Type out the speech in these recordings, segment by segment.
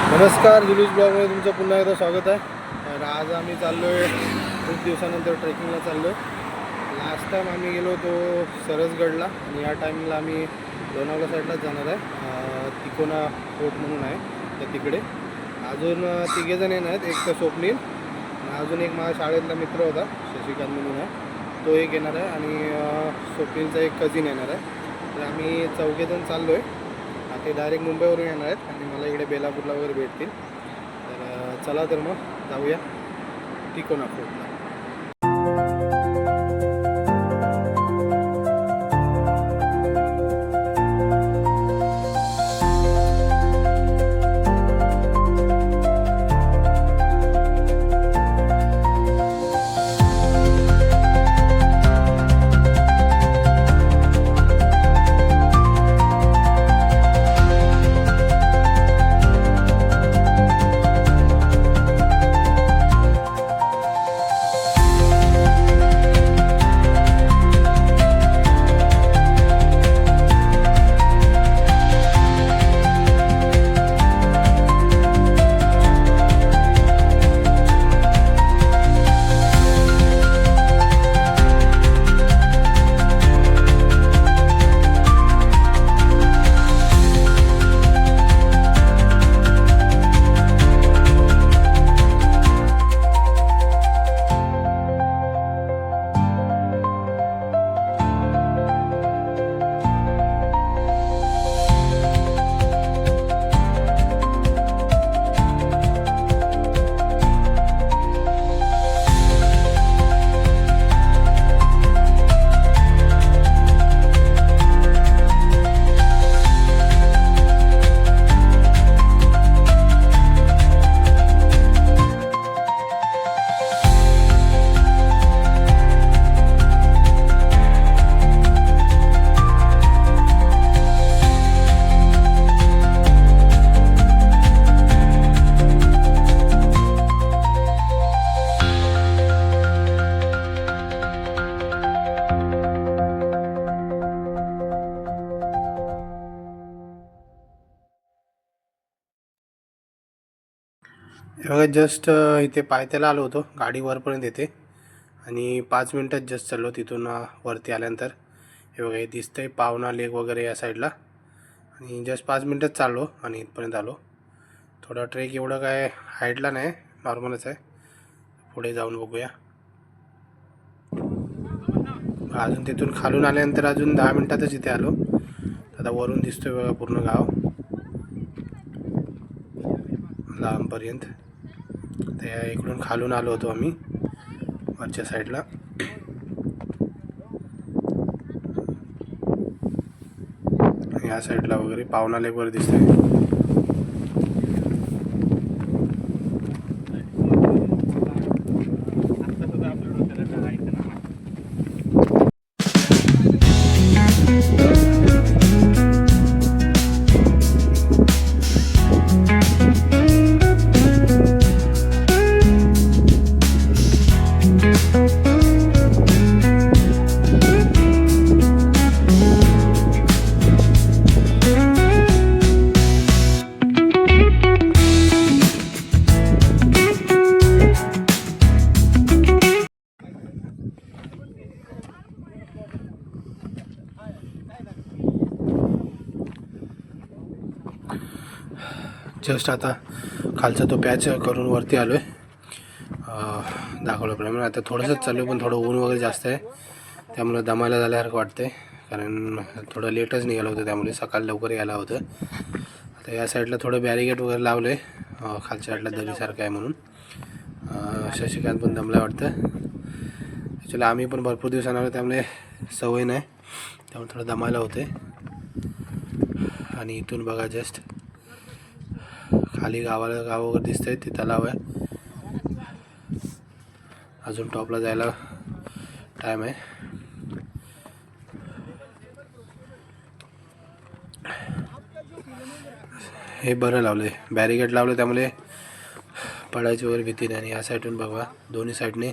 नमस्कार, जुलूस ब्लॉगमध्ये तुमचं पुन्हा एकदा स्वागत आहे. तर आज आम्ही चाललो आहे, खूप दिवसानंतर ट्रेकिंगला चाललो आहे. लास्ट टाईम आम्ही गेलो होतो सरसगडला आणि या टाईमला आम्ही लोणावळा साईडलाच जाणार आहे. तिकोना फोर्ट म्हणून आहे तर तिकडे अजून तिघेजण येणार आहेत. एक तर स्वप्नील आणि अजून एक माझ्या शाळेतला मित्र होता शशिकांत म्हणून आहे, तो एक येणार आहे आणि स्वप्नीलचा एक कझिन येणार आहे. तर आम्ही चौघेजण चाललो आहे. ते डायरेक्ट मुंबईवरून येणार आहेत आणि मला इकडे बेलापूरला वगैरे भेटतील. तर चला तर मग जाऊया तिकोना फोर्टला. बघा जस्ट इथे पायथ्याला आलो होतो, गाडी वरपर्यंत येते आणि 5 मिनटात जस्ट चाललो तिथून वरती आल्यानंतर. हे बघा हे दिसतंय पावना लेक वगैरे या साईडला आणि जस्ट 5 मिनटात चाललो आणि इथपर्यंत आलो. थोडा ट्रेक एवढं काय हाईटला नाही, नॉर्मलच आहे. पुढे जाऊन बघूया. अजून तिथून खालून आल्यानंतर अजून 10 मिनटातच इथे आलो. आता वरून दिसतोय बघा पूर्ण गाव लांबपर्यंत. त्या इकडून खालून आलो होतो आम्ही वरच्या साईडला. या साईडला वगैरे पावना लेक वर दिसतंय. जस्ट आता खालचा तो पॅच करून वरती आलो आहे. दाखवल्याप्रमाणे आता थोडंसंच चालू आहे, पण थोडं ऊन वगैरे जास्त आहे त्यामुळे दमायला झाल्यासारखं वाटतं आहे. कारण थोडं लेटच निघालं होतं, त्यामुळे सकाळी लवकर यायला होतं. आता या साईडला थोडं बॅरिगेट वगैरे लावलं आहे, खालच्या साईडला दरीसारखं आहे म्हणून. शशिकांत पण दमला वाटतं. ॲक्च्युली आम्ही पण भरपूर दिवसांना आलो त्यामुळे सवय नाही, त्यामुळे थोडं दमायला होते. आणि इथून बघा जस्ट खाली गाव वगैरे दिसतंय, ते तलाव आहे. अजून टॉपला जायला टाईम आहे. हे बरं लावले, बॅरिकेड लावले त्यामुळे पडायची वगैरे भीती नाही. आणि या साईडून बघा दोन्ही साईडने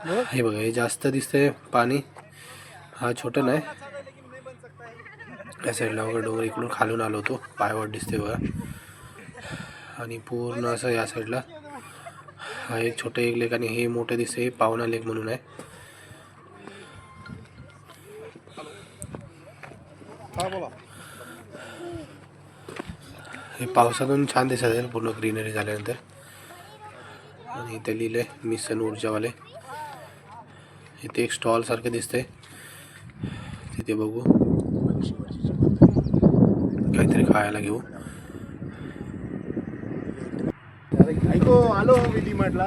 हे बघा हे जास्त दिसतंय पाणी, हा छोटा नाही. या साईडला वगैरे डोंगर इकडून खालून आलो होतो, पायवाट दिसते बघा. आणि पूर्ण असं या साईडला हा एक छोटं एक लेक आणि हे मोठं दिसते पावना लेक म्हणून आहे. हे पावसातून छान दिसत आहे पूर्ण ग्रीनरी झाल्यानंतर. आणि इथे लिहिले मिशन ऊर्जावाले. इथे एक स्टॉल सारखं दिसतंय, तिथे बघू काहीतरी खायला घेऊ. ऐको आलो मी डी मार्टला.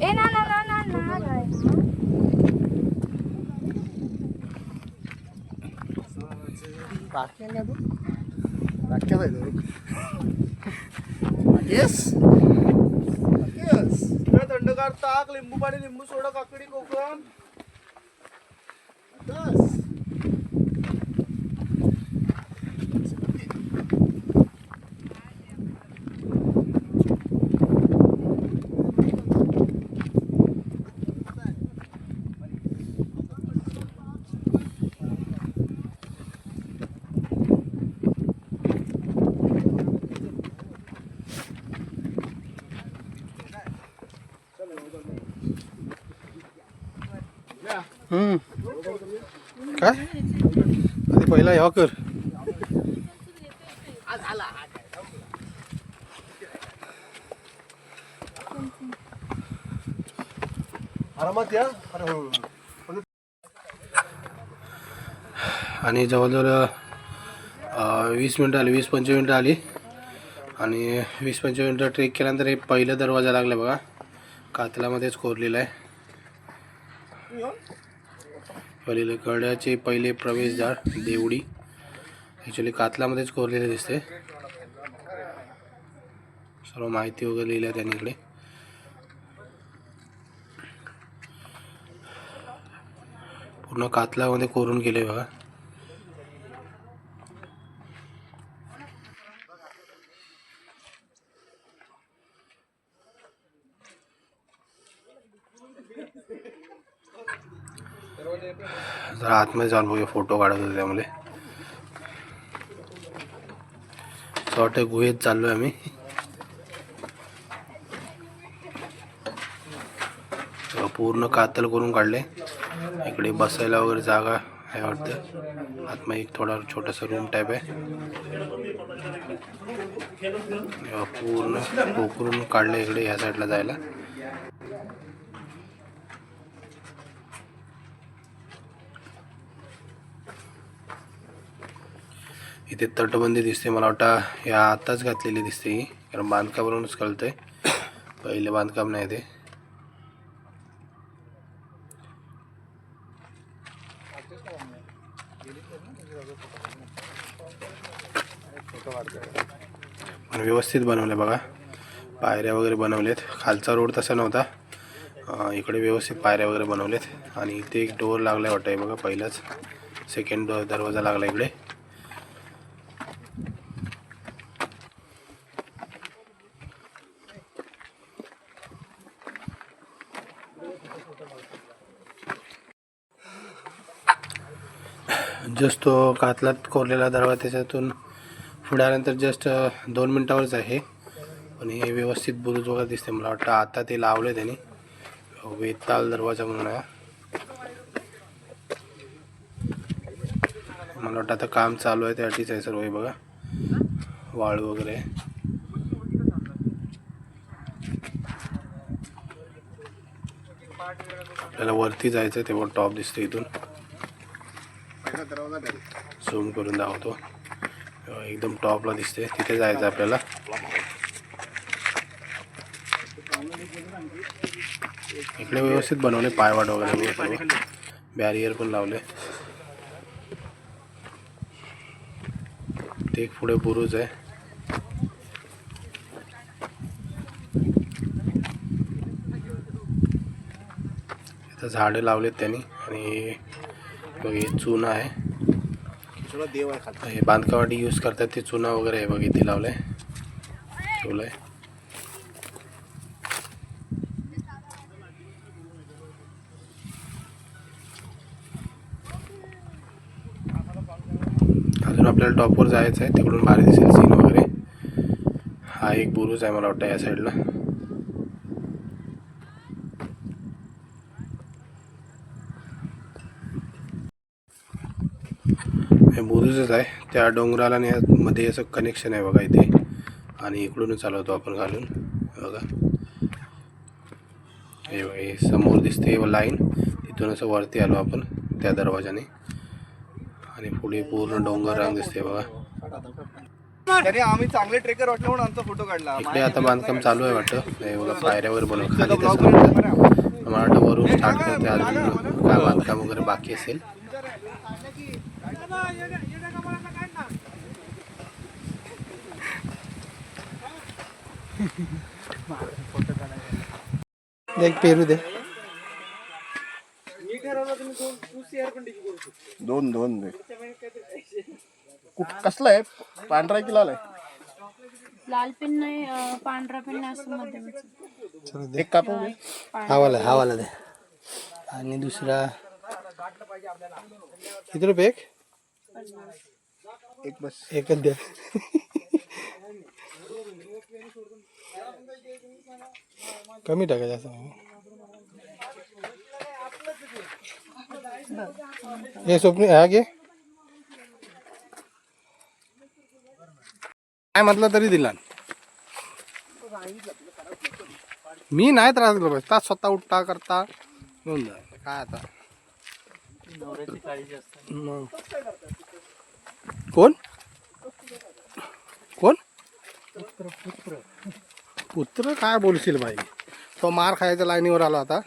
ए ना ना ना ना ना काय थंडगार ताक, लिंबू पाणी, लिंबू सोडा, काकडी, कोकम. काय आधी पहिला ह्या कर. आरामात या. आणि जवळजवळ 20 मिनटं आली, 20-25 मिनटं आली. आणि 20-25 मिनटं ट्रेक केल्यानंतर हे पहिलं दरवाजा लागला बघा, कातलामध्येच कोरलेला आहे. पहिले गडाचे पहिले प्रवेशद्वार देवडी ॲक्च्युली कातलामध्येच कोरलेले दिसते. सर्व माहिती वगैरे लिहिली आहे त्यांनी इकडे. पूर्ण कातलामध्ये कोरून गेले बघा. जरा आतमध्ये जाऊन बघूया, फोटो काढत होते त्यामुळे. वाटतं गुहेत चाललोय आम्ही. पूर्ण कातल करून काढले. इकडे बसायला वगैरे जागा आहे वाटतं. आतमध्ये एक थोडा छोटासा रूम टाईप आहे. पूर्ण पोखरून काढले इकडे या साईडला जायला. इथे तटबंदी दिसते, मला वाटतं या आताच घातलेली दिसते ही, कारण बांधकामावरूनच कळतंय, पहिले बांधकाम नाही ते. व्यवस्थित बनवले बघा, पायऱ्या वगैरे बनवलेत. खालचा रोड तसा नव्हता, इकडे व्यवस्थित पायऱ्या वगैरे बनवलेत. आणि इथे एक डोअर लागलाय वाटतंय बघा, पहिलाच सेकंड दरवाजा लागला इकडे. जस्ट तो कातलात कोरलेला दरवाजा त्याच्यातून पुढे आल्यानंतर जस्ट 2 मिनटावरच आहे. पण हे व्यवस्थित बुरुज वगैरे दिसते. मला वाटतं आता ते लावले त्यांनी, वेताल दरवाजा म्हणून आहे. मला वाटतं आता काम चालू आहे, त्यासाठीच आहे सर्व. हे बघा वाळू वगैरे. आपल्याला वरती जायचं, ते पण टॉप दिसतं इथून. झूम करून दाखवतो, एकदम टॉपला दिसते, तिथे जायचं आपल्याला. इकडे व्यवस्थित बनवले पायवाट वगैरे, बॅरियर पण लावले. ते एक पुढे बुरुज आहे. इथं झाडं लावलेत त्यांनी. आणि हे चुना आहे, सगळं देव आहे खाली. हे बांधकामासाठी यूज करतात ते चुना वगैरे आहे बघ इथे लावलंय ठेवलंय. अजून आपल्याला टॉपवर जायचं आहे, तिकडून भारी दिसेल सीन वगैरे. हा एक बुरुज आहे मला वाटतं या साईडला. हे बुरुजच आहे, त्या डोंगराला मध्ये असं कनेक्शन आहे बघा इथे. आणि इकडूनच चालवतो आपण घालून बघा. हे बघा हे समोर दिसते लाईन, तिथून असं वरती आलो आपण त्या दरवाजाने. आणि पुढे पूर्ण डोंगर रांग दिसते बघा. तरी आम्ही चांगले ट्रेकर वाटले म्हणून आमचा फोटो काढला. इकडे आता बांधकाम चालू आहे वाटतं. हे बघा पायऱ्यावर बनव खाली तसं मला वाटतं वरून स्टार्ट करते. अजून काय बांधकाम वगैरे बाकी असेल. देख पेरू दे. दोन दोन कसला आहे, पांढरा की लाल आहे? लाल पेन नाही, पांढरा पेन नाही, असं मध्यमच. एक कापू हा वाला दे. आणि दुसरा किती रुपये एक? एक बस. एकच द्या. कमी टाकायचं असं. हे स्वप्न हा घे. काय म्हटलं तरी दिला. मी नाही त्रास दिला पाहिजे. तास स्वतः उठता करता घेऊन जा. काय आता मग. कोण कोण पुत्र काय बोलशील भाई. तो मार खायच्या लाईनीवर आला आता.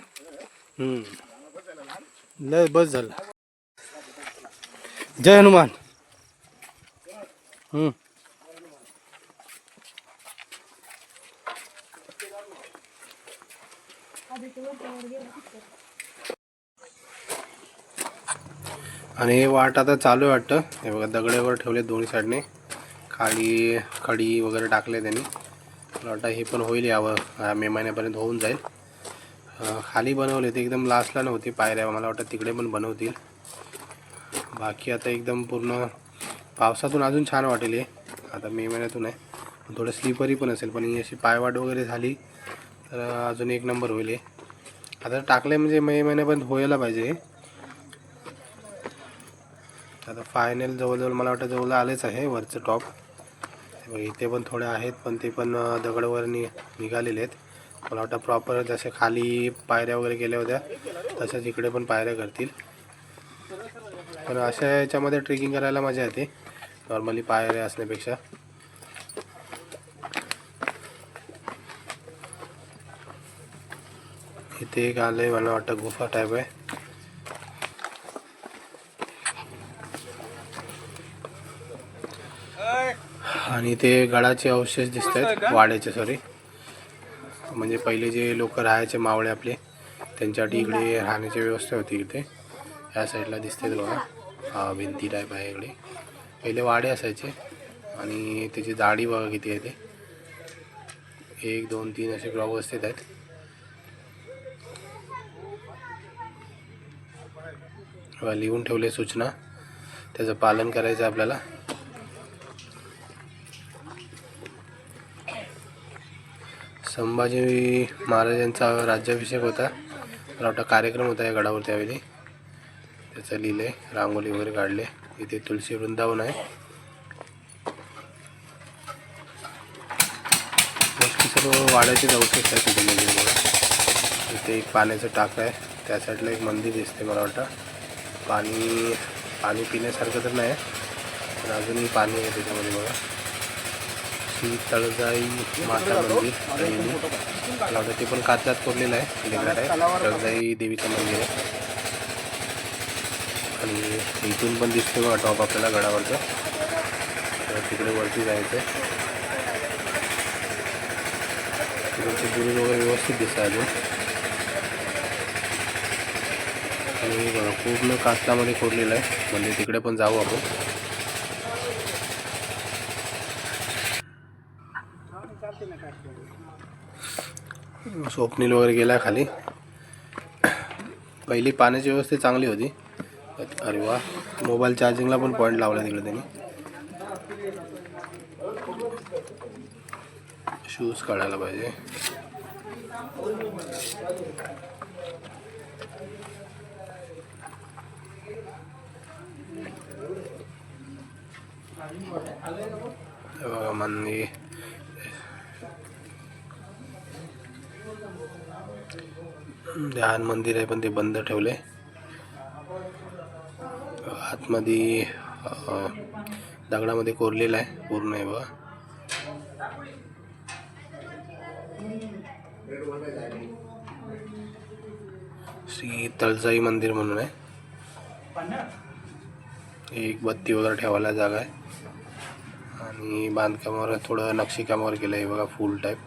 लय बस झालं. जय हनुमान. आणि हे वाट आता चालू आहे वाटतं. हे बघा दगड्यावर ठेवले दोन्ही साईडने. खाली खडी वगैरे टाकले त्यांनी. मला वाटतं हे पण होईल यावं मे महिन्यापर्यंत होऊन जाईल. खाली बनवले ते एकदम लास्टला नव्हते पायऱ्या. मला वाटतं तिकडे पण बनवतील. बाकी आता एकदम पूर्ण पावसातून अजून छान वाटेल हे. आता मे महिन्यातून आहे, थोडं स्लिपरी पण असेल. पण ही अशी पायवाट वगैरे झाली तर अजून एक नंबर होईल हे. आता टाकले म्हणजे मे महिन्यापर्यंत व्हायला पाहिजे. आता फायनल जवळजवळ मला वाटतं जवळ आलेच आहे वरचं टॉप. इथे पण थोडे आहेत, पण ते पण दगडवर निघालेले आहेत. मला वाटतं प्रॉपर जसे खाली पायऱ्या वगैरे केल्या होत्या तशाच इकडे पण पायऱ्या करतील. पण अशा याच्यामध्ये ट्रेकिंग करायला मजा येते नॉर्मली पायऱ्या असण्यापेक्षा. इथे एक आलंय मला वाटतं गुफा टाईप आहे. आणि ते गडाचे अवशेष दिसत आहेत, वाड्याचे सॉरी. म्हणजे पहिले जे लोक राहायचे मावळे आपले त्यांच्यासाठी इकडे राहण्याची व्यवस्था होती. इथे ह्या साईडला दिसते बघा. हा भिंती टाईप आहे इकडे. पहिले वाडे असायचे. आणि त्याची जाडी बघा किती आहे ते. 1 2 3 असे व्यवस्थित आहेत. लिहून ठेवले सूचना, त्याचं पालन करायचं आपल्याला. संभाजी महाराजांचा राज्याभिषेक होता. मला वाटतं कार्यक्रम होता या गडावर त्यावेळी. त्याचं लिहिलंय, रांगोळी वगैरे काढले. इथे तुलसी वृंदावन आहे. गोष्टी सर्व वाड्याचेच अवशेष आहेत तिथे लिहिले बघा. इथे एक पाण्याचं टाक आहे. त्या साईडला एक मंदिर दिसते मला वाटतं. पाणी पिण्यासारखं तर नाही पण अजूनही पाणी आहे त्याच्यामध्ये बघा. श्री तळजाई माता मंदिर मला वाटतं ते पण कातल्यात कोरलेलं आहे. लेकरात आहे तळजाई देवीचं मंदिर आहे. आणि इथून पण दिसतो बघा टॉप आपल्याला गडावरचं. तर तिकडे वरती जायचं आहे. तिकडचे बुरुज वगैरे व्यवस्थित दिसतं अजून. आणि बघा पूर्ण कातलामध्ये कोरलेलं आहे. म्हणजे तिकडे पण जाऊ आपण. स्वप्नील वगैरे गेला खाली. पहिली पाण्याची व्यवस्था चांगली होती. अरे वा, मोबाईल चार्जिंगला पण पॉईंट लावला तिकडे त्यांनी. शूज काढायला पाहिजे. हे बघा मंदिर. ध्यान मंदिर आहे पण ते बंद ठेवले. आतमध्ये दगडामध्ये कोरलेलं आहे पूर्ण. आहे बघा. श्री तळजाई मंदिर म्हणून आहे. एक बत्ती वगैरे ठेवायला जागा आहे आणि बांधकामावर थोडं नक्षीकामावर केलं आहे बघा, फुल टाईप.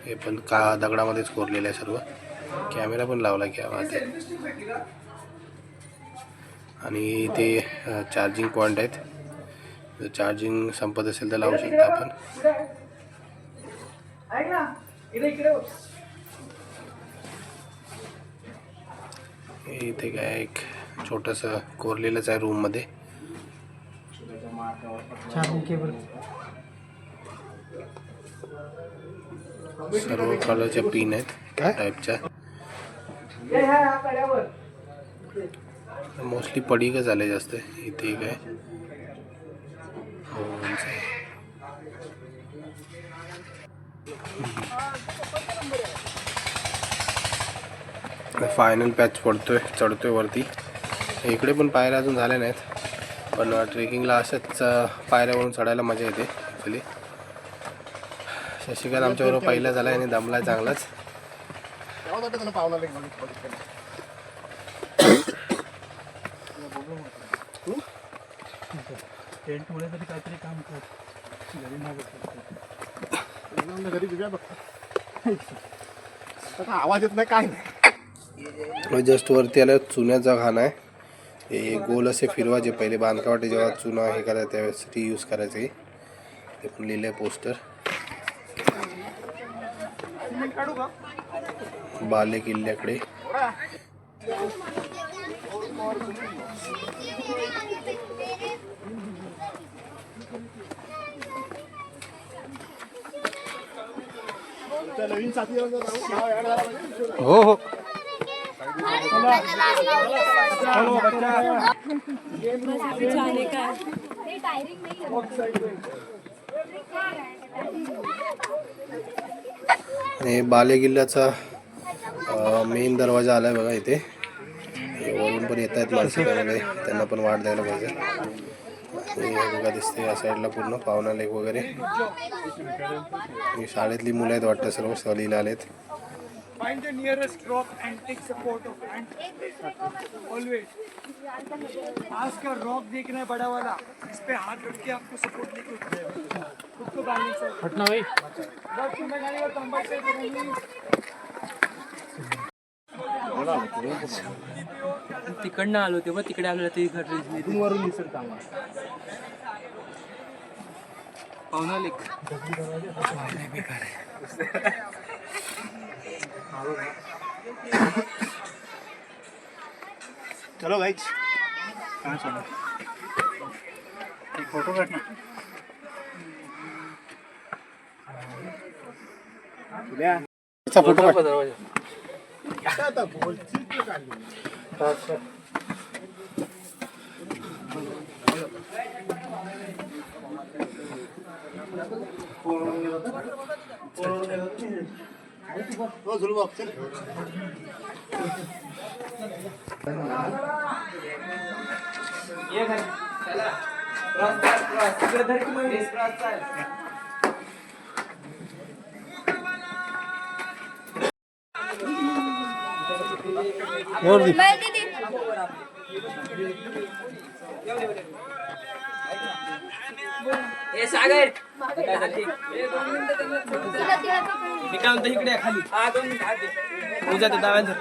हे पण दगडामध्येच कोरलेलं आहे सर्व. कॅमेरा पण लावला की आवाज आहे. आणि इथे चार्जिंग पॉईंट आहेत. जर चार्जिंग संपत असेल तर लावू शकता आपण. इथे काय एक छोटंसं कोरलेलंच आहे रूम मध्ये. सर्व कलरच्या पिन आहेत टाईपच्या. मोस्टली पडीकच आले जास्त. इथे काय फायनल पॅच पडतोय, चढतोय वरती. इकडे पण पायऱ्या अजून झाल्या नाहीत, पण ट्रेकिंगला अशाच पायऱ्यावरून चढायला मजा येते ॲक्च्युली. शशिकांत आमच्याबरोबर पहिला झाला आणि दमला चांगलाच. काहीतरी काम कर. आवाज येत नाही काय नाही. जस्ट वरती आलं चुन्याचा खाना आहे. हे गोल असे फिरवा, जे पहिले बांधकामासाठी जेव्हा चुना हे करायचं त्यावेळेसाठी यूज करायचे. ते पण लिहिलं आहे पोस्टर. बाले किल्ल्याकडे. नवीन साथी हो हो. आणि बाले किल्ल्याचा मेन दरवाजा आलाय बघा इथे. वरून पण येत आहेत माणसं, त्यामध्ये त्यांना पण वाट द्यायला पाहिजे. बघा दिसते या साईडला पूर्ण पावना लेक वगैरे. शाळेतली मुलं आहेत वाटतं सर्व, सहलीला आलेत. Find the nearest rock and take support of hand. Always. Ask a rock देखना है बड़ा वाला, इस पे हाथ रख के आपको सपोर्ट लेके उठना है. खुद को बैलेंस है. हटना भाई. बस तुम्हें जाने का कंबल पे करेंगे. तिकडनं आलो तेव्हा तिकडे आलो ते घर वरून दिसत आम्हाला. पाहुणा लेक. चलो गाइस, कहाँ चलो? एक फोटो काटना. फोटो काढ. आता बोलची तो काढली. सागर मी काय म्हणतो इकडे खाली. हा 2 मिनिट हात दे. उद्या ते दाव्यांचं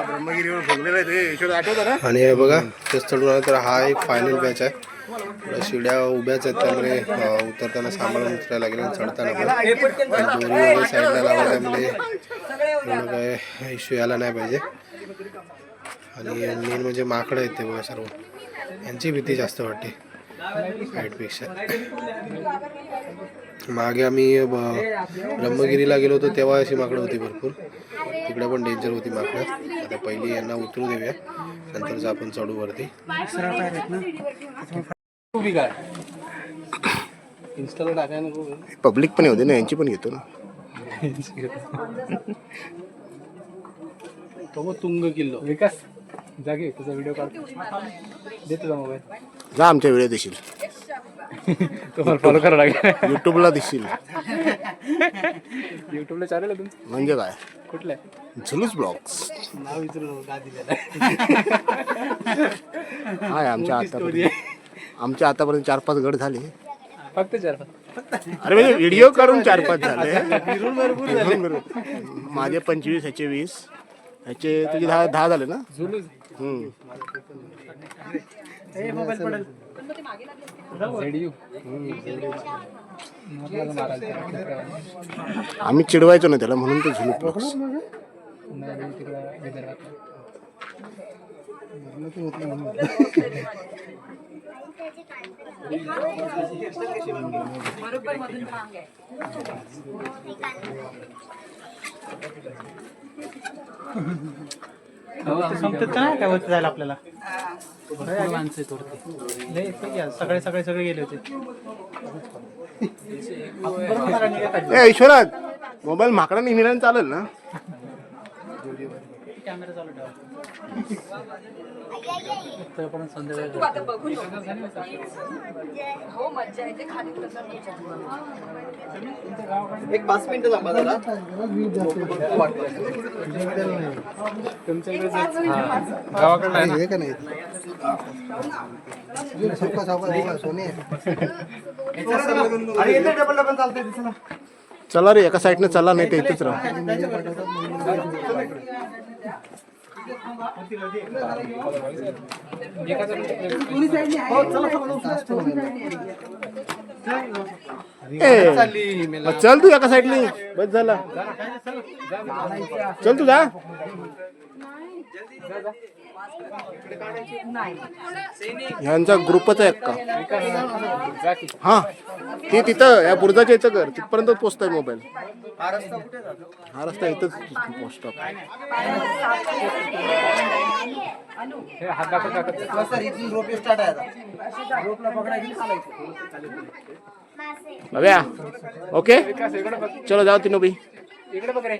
ब्रह्मगिरीवर भोगलेला ते आठवतं ना. आणि हे बघा तेच चढून आलं तर हा एक फायनल बॅच आहे. थोड्या शिड्या उभ्याच आहेत त्यामुळे उतरताना सांभाळून उतरायला लागेल आणि चढताना पण दोन्ही वगैरे साईडला लावल्यामुळे एवढं काय इश्यू यायला नाही पाहिजे. आणि मेन म्हणजे माकडं आहेत ते बघा सर्व, यांची भीती जास्त वाटते हाईटपेक्षा. मागे आम्ही ब्रह्मगिरीला गेलो होतो तेव्हा अशी माकडं होती भरपूर, तिकडे पण डेंजर होती माकडं. आता पहिली यांना उतरू देऊया, नंतरच आपण चढू वरती. इन्स्टाला टाकाय नको, पब्लिक पण होते ना, यांची पण घेतो ना. तो मग तुंग किल्लो विकास जागे तुझा व्हिडिओ काढतो, दे तुझा मोबाईल. जा आमच्या व्हिडिओ देशील, तुम्हाला फॉलो करावं लागेल. युट्यूबला देशील. युट्यूबला चॅनल आहे तुमचं? म्हणजे काय कुठलं आहे? झुलूस ब्लॉग्स नाव विचारू का दिलेलं आहे. आमच्या आतापर्यंत 4-5 गड झाले, फक्त 4-5. अरे म्हणजे व्हिडिओ करून 4-5 झाले. माझे 25, ह्याचे 20, ह्याचे तुझे 10 झाले ना. आम्ही चिडवायचो ना त्याला, म्हणून तो झुलू ब्लॉग्स. संपतात का काय होत जायला आपल्याला. सगळे गेले होते. ईश्वरात मोबाईल माकडा निघाला चालेल ना. कॅमेरा चालू ठेवा. एक 5 मिनिटं थांबा जरा. गावाकडे का नाही चला रे, एका साईडने चला, नाही तर इथेच राहा. चल तू एका साईडने, बस झाला. चल तू जा. ह्यांचा ग्रुपच आहे का? हा, ते तिथं या बुर्जाच्या इथं कर, तिथपर्यंत पोचताय मोबाईल. हा रस्ता इथंच पोस्ट ऑफ. भव्या ओके, चलो जाओ तीनों भी. इकडे बघ रे.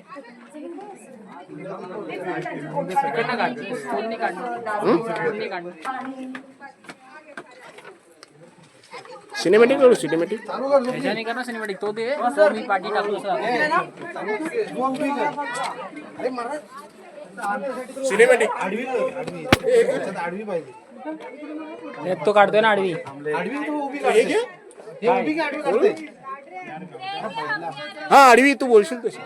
सिनेमॅटिक करू, सिनेमॅटिक. ह्याच्याने कर ना सिनेमॅटिक, तो दे, तो मी पाठी टाकलो. सिनेमॅटिक आडवी पाहिजे. तो काढतोय ना आडवी. हा आडवी तू बोलशील तशी.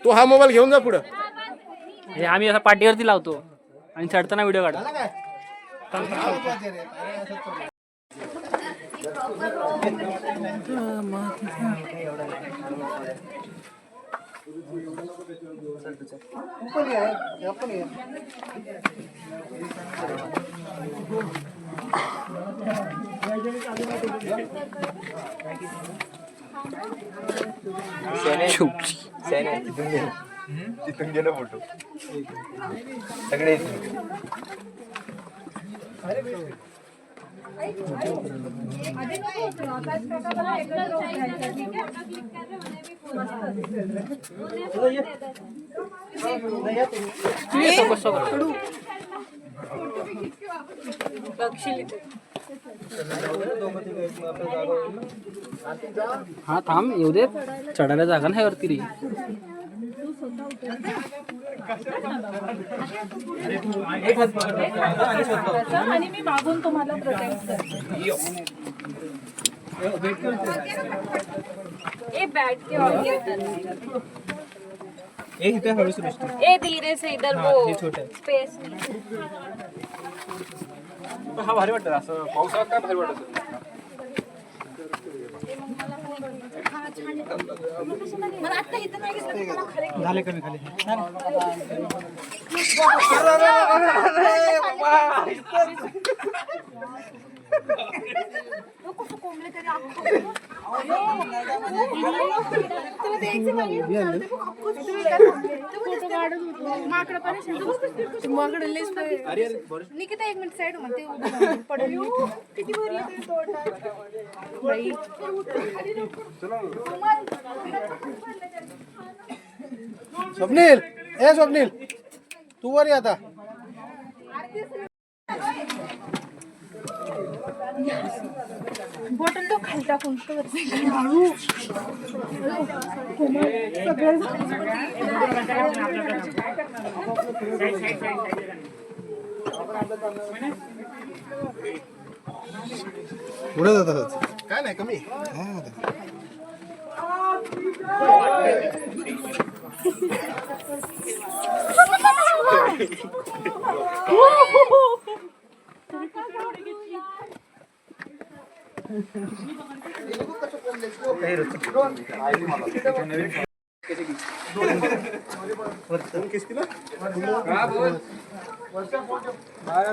तू हा मोबाईल घेऊन जा पुढं. आम्ही असा पाठीवरती लावतो आणि चढताना व्हिडिओ काढतो. तिथून गेलो फोटो सगळे. हा थांब, येऊ दे, चढायला जागा नाही वरती रे. आणि मी मागून तुम्हाला प्रोटेक्ट करते. ए बैठ के और ये एक इथे हळू सृष्टी ए धीरे से इधर वो हे छोटे स्पेस हा भारी वाटतं असं पावसाळ्यात काय भारी वाटतं झाले कमी खाली निकिता एक मिनिट साईड मध्ये पडेल किती भरली बाई स्वप्नील ए स्वप्नील तू वर ये आता बॉटल तो खाली टाकून पुढे जातात काय नाही कमी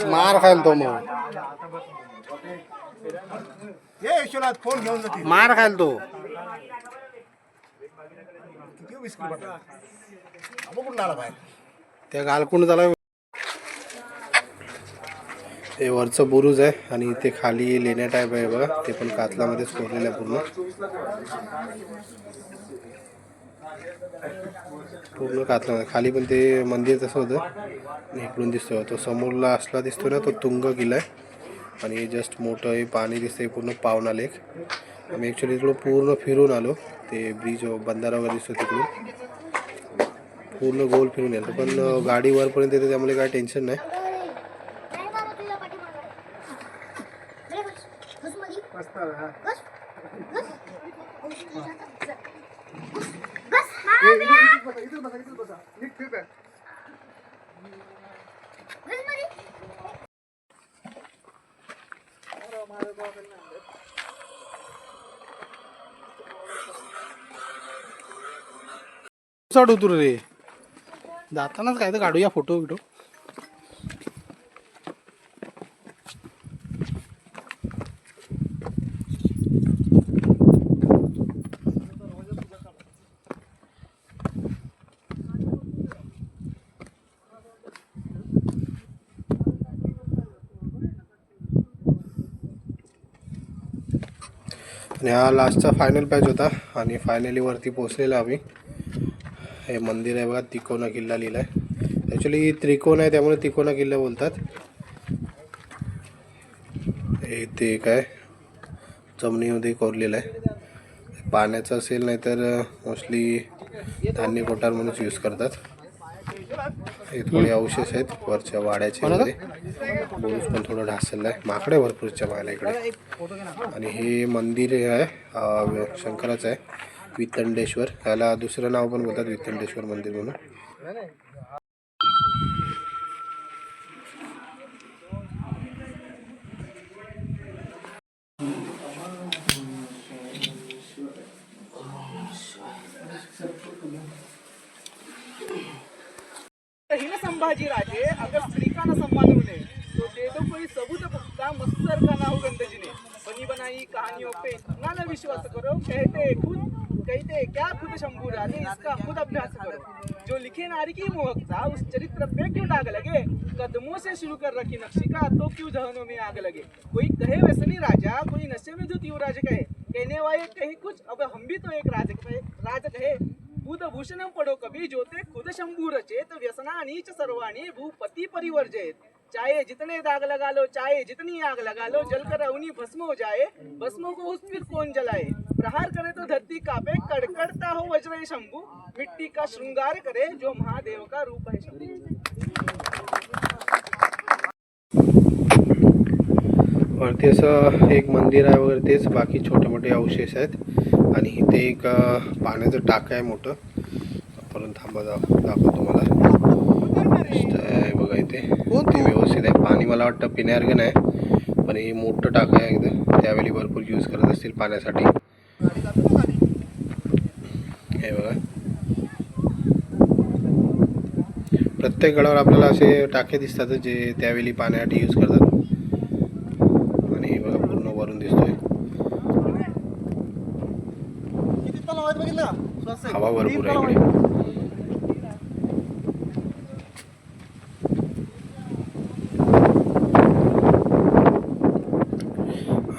मार खायला तो मग फोन घेऊन जाते मार खायला तो त्या गालकुंड झाला हे वरचं बुरुज आहे आणि इथे खाली लेण्या टाईप आहे बघा ते पण कातलामध्येच कोरलेलं आहे पूर्ण कातला खाली पण ते मंदिर तसं होतं आणि इकडून दिसतोय तो समोरला असला दिसतो ना तो तुंग किल्ला आहे आणि जस्ट मोठं हे पाणी दिसतंय पूर्ण पावना लेक आम्ही ॲक्च्युली इकडून पूर्ण फिरून आलो ते ब्रिज बंधारा वगैरे दिसतो तिकडून पूर्ण गोल फिरून येतो पण गाडी वरपर्यंत येते त्यामुळे काय टेन्शन नाही चढ उतरू रे जातानाच काय तर काढूया फोटो बिटो आणि हा लास्टचा फायनल पॅच होता आणि फायनली वरती पोहोचलेला आम्ही हे मंदिर आहे बघा तिकोना किल्ला लिहिला आहे ॲक्च्युली त्रिकोण आहे त्यामुळे तिकोना किल्ला बोलतात हे ते काय जमिनीमध्ये कोरलेलं आहे पाण्याचं असेल नाही तर मोस्टली धान्य कोठार म्हणूनच यूज करतात हे थोडे अवशेष आहेत वरच्या वाड्याचे वगैरे बुरुज पण थोडं ढासलेलं आहे माकडे भरपूरच्या पाहायला इकडे आणि हे मंदिर आहे शंकराचं आहे वितंडेश्वर याला दुसरं नाव पण बोलतात वितंडेश्वर मंदिर म्हणून संभाजी राजे अगर स्त्री का न सम्मान उन्हें तो दे दो कोई सबूत पुख्ता मत्सर का ना हो गंदजी ने बनी बनाई कहानियों पे इतना न विश्वास करो कहते क्या खुद शंभू राजे इसका खुद अभ्यास करो जो लिखे नारी की मोहकता उस चरित्र पे क्यों दाग लगे कदमों से शुरू कर रखी नक्शिका तो क्यों जहनों में आग लगे कोई कहे व्यसनी राजा कोई नशे में जो युवराज कहे कहने वाले कहे कुछ अब हम भी तो एक राज कहे भूषणम पडो कभी जोते खुद शंभू रचेत व्यसनानीच सर्वाणी भूपति परिवर्जयत चाहे जितने दाग लगा लो चाहे जितनी आग लगा लो जलकर अग्नि भस्म हो जाए भस्मों को उस फिर कौन जलाए प्रहार करे तो धरती कांपे कड़कड़ता हो वज्र शंभू मिट्टी का श्रृंगार करे जो महादेव का रूप है शंभू वरती असं एक मंदिर आहे वगैरे, तेच बाकी छोटे मोठे अवशेष आहेत. आणि इथे एक पाण्याचं टाकं आहे मोठं. परत थांबा दाखवतो तुम्हाला. आहे बघा इथे ते व्यवस्थित आहे. पाणी मला वाटतं पिण्यासारखं नाही, पण हे मोठं टाकं आहे एकदम. त्यावेळी भरपूर यूज करत असतील पाण्यासाठी. हे बघा प्रत्येक गडावर आपल्याला असे टाके दिसतात जे त्यावेळी पाण्यासाठी यूज करतात. आणि हे बघा पूर्ण वरून दिसतोय. हवा भरपूर आहे इकडे.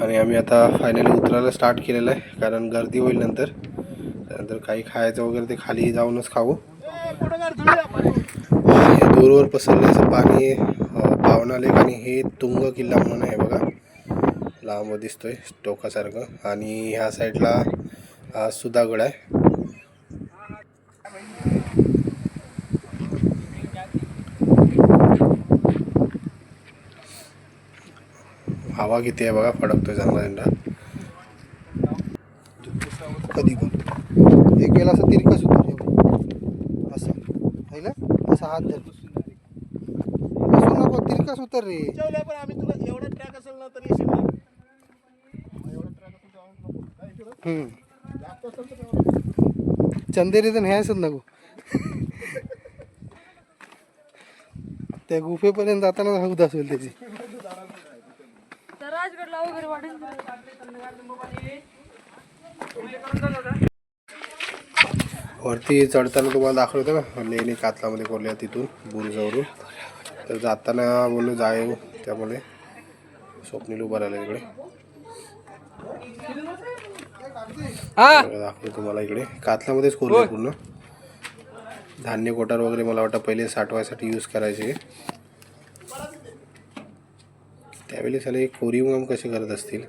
आणि आम्ही आता फायनली उतरायला स्टार्ट केलेलं आहे, कारण गर्दी होईल नंतर. त्यानंतर काही खायचं वगैरे ते खाली जाऊनच खाऊ. हे दूरवर पसरलं असं पाणी पावना लेक. आणि हे तुंग किल्ला म्हणून आहे बघा, लांब दिसतोय टोकासारखं. आणि ह्या साईडला सुधागड आहे. हवा किती आहे बघा, फडकतोय चांगला झेंडा. कधी पण एक वेळेला असं तिरकस उतर, असं आहे ना, असा हात धर, बसून नको, तिरकस उतर रे. पण आम्ही तुला एवढा ट्रॅक असेल ना तर येशील ना. चंदेरी तर न्यायच नको. त्या गुफेपर्यंत जाताना हौद असेल त्याची. वरती चढताना तुम्हाला दाखवलं होतं ना, लेणी कातलामध्ये कोरल्या तिथून बुरुजावरून. तर जाताना बोललो जाऊ, त्यामुळे स्वप्नील उभा राहिला इकडे. दाखवलं तुम्हाला इकडे कातलामध्येच कोरले पूर्ण. धान्य कोठार वगैरे मला वाटतं पहिले साठवायसाठी यूज करायचे. त्यावेळी साले कोरीव कसे करत असतील.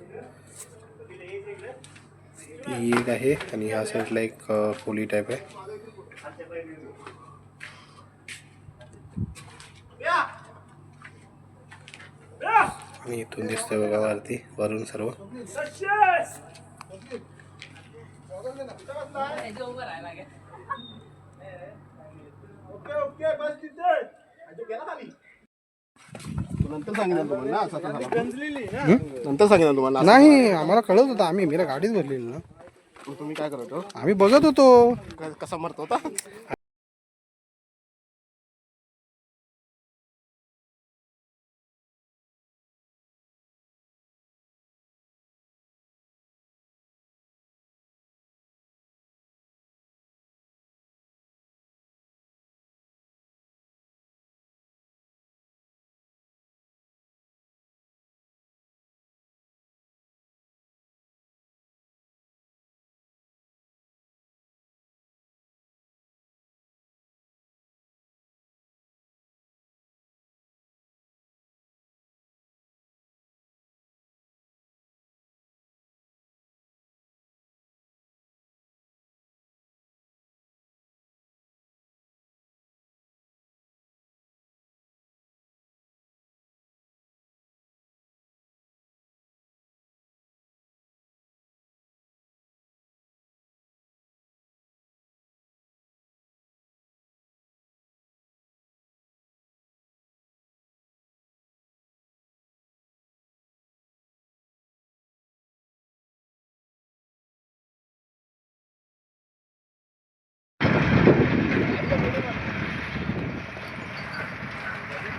ही एक आहे आणि ह्या साईडला एक खोली टाईप आहे. आणि इथून दिसतंय बघा वरती वरून सर्व. नंतर सांगितलं तुम्हाला नंतर सांगितलं तुम्हाला. नाही, आम्हाला कळत होतं. आम्ही मेरा गाडीच भरलेली ना. तुम्ही काय करत हो? आम्ही बघत होतो कसा मरत होता.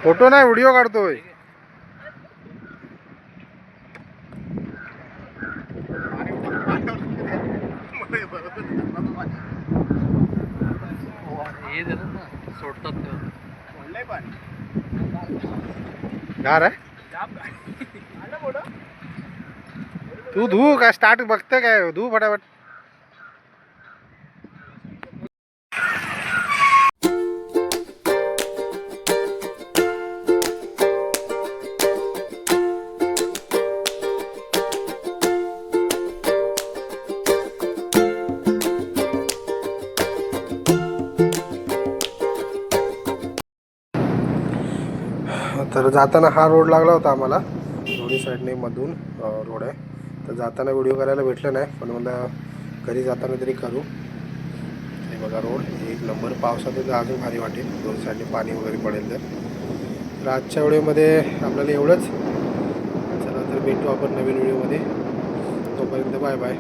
फोटो नाही, व्हिडिओ काढतोय. गार आहे. तू धू काय स्टार्ट बघतं काय, धू फटाफट. तर जाताना हा रोड लागला होता आम्हाला. दोन्ही साईडने मधून रोड आहे. तर जाताना व्हिडिओ करायला भेटलं नाही, पण मला घरी जाताना तरी करू. हे बघा रोड एक नंबर. पावसात तर अजून भारी वाटेल, दोन साईडने पाणी वगैरे पडेल. तर आजच्या व्हिडिओमध्ये आपल्याला एवढंच. चला तर भेटू आपण नवीन व्हिडिओमध्ये. तोपर्यंत बाय बाय.